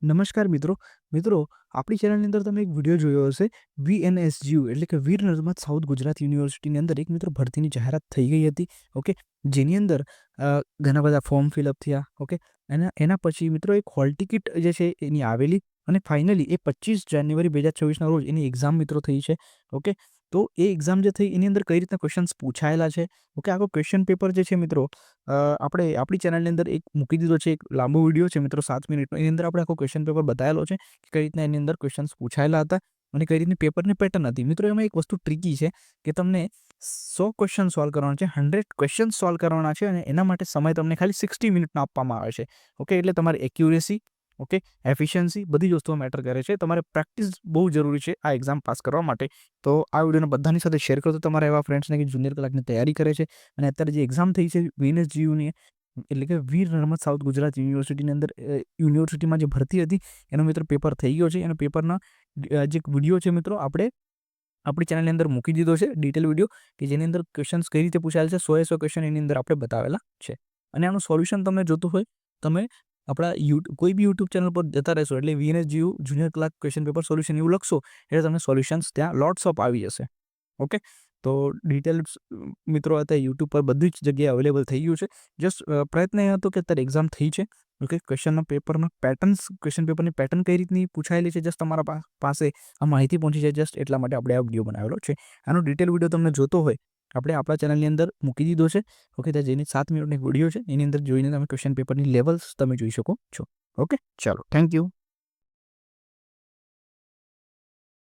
નમસ્કાર મિત્રો. મિત્રો, આપણી ચેનલની અંદર તમે એક વિડીયો જોયો હશે. વીએનએસજીયુ એટલે કે વીર નર્મદ સાઉથ ગુજરાત યુનિવર્સિટીની અંદર એક મિત્રો ભરતીની જાહેરાત થઈ ગઈ હતી. ઓકે, જેની અંદર ઘણા બધા ફોર્મ ફિલઅપ થયા. ઓકે, એના પછી મિત્રો એક હોલ ટિકિટ જે છે એની આવેલી અને ફાઇનલી એ 25 જાન્યુઆરી 2024ના રોજ એની એક્ઝામ મિત્રો થઈ છે. ઓકે, તો એ એક્ઝામ જે થઈ એની અંદર કઈ રીતના ક્વેશ્ચન્સ પૂછાયેલા છે. ઓકે, આખો ક્વેશ્ચન પેપર જે છે મિત્રો આપણે આપણી ચેનલની અંદર એક મૂકી દીધો છે. એક લાંબો વિડીયો છે મિત્રો 7 મિનિટનો. એની અંદર આપણે આખો ક્વેશ્ચન પેપર બતાવેલો છે કે કઈ રીતના એની અંદર ક્વેશ્ચન્સ પૂછાયેલા હતા અને કઈ રીતની પેપરની પેટર્ન હતી. મિત્રો, એમાં એક વસ્તુ ટ્રિકી છે કે તમને 100 ક્વેશ્ચન સોલ્વ કરવાના છે, 100 ક્વેશ્ચન સોલ્વ કરવાના છે અને એના માટે સમય તમને ખાલી 60 મિનિટનો આપવામાં આવે છે. ઓકે, એટલે તમારી એક્યુરેસી, ઓકે, એફિશિયન્સી બધી જ વસ્તુઓ મેટર કરે છે. તમારે પ્રેક્ટિસ બહુ જરૂરી છે આ એક્ઝામ પાસ કરવા માટે. તો આ વિડીયોને બધાની સાથે શેર કરો તો તમારા એવા ફ્રેન્ડ્સને કે જુનિયર કલાકની તૈયારી કરે છે અને અત્યારે જે એક્ઝામ થઈ છે વીએનએસજીયુની એટલે કે વીર નર્મદ સાઉથ ગુજરાત યુનિવર્સિટીની અંદર યુનિવર્સિટીમાં જે ભરતી હતી એનો મિત્રો પેપર થઈ ગયો છે. એના પેપરના જે વિડીયો છે મિત્રો આપણે આપણી ચેનલની અંદર મૂકી દીધો છે, ડિટેલ વિડીયો કે જેની અંદર ક્વેશ્ચન્સ કઈ રીતે પૂછાયેલ છે, 100 ક્વેશ્ચન એની અંદર આપણે બતાવેલા છે. અને આનું સોલ્યુશન તમને જોતું હોય તમે આપણા કોઈ બી યુટ્યુબ ચેનલ પર જતા રહેશો એટલે VNSGU junior clerk question paper solution એવું લખશો એટલે તમને સોલ્યુશન્સ ત્યાં લોટ્સ ઓફ આવી જશે. ઓકે, તો ડિટેલ્સ મિત્રો અત્યારે યુટ્યુબ પર બધી જ જગ્યાએ અવેલેબલ થઈ ગયું છે. જસ્ટ પ્રયત્ન એ હતો કે અત્યારે એક્ઝામ થઈ છે. ઓકે, ક્વેશ્ચનના પેપરમાં પેટર્ન્સ, ક્વેશ્ચન પેપરની પેટર્ન કઈ રીતની પૂછાયેલી છે જસ્ટ તમારા પાસે આ માહિતી પહોંચી જાય જસ્ટ એટલા માટે આપણે આ વિડીયો બનાવેલો છે. આનો ડિટેલ વિડીયો તમને જોતો હોય આપણે આપણા ચેનલની અંદર મૂકી દીધો છે. ઓકે, ત્યાં જેની 7 મિનિટની વિડીયો છે એની અંદર જોઈને તમે ક્વેશ્ચન પેપરની લેવલ્સ તમે જોઈ શકો છો. ઓકે, ચાલો, થેન્ક યુ.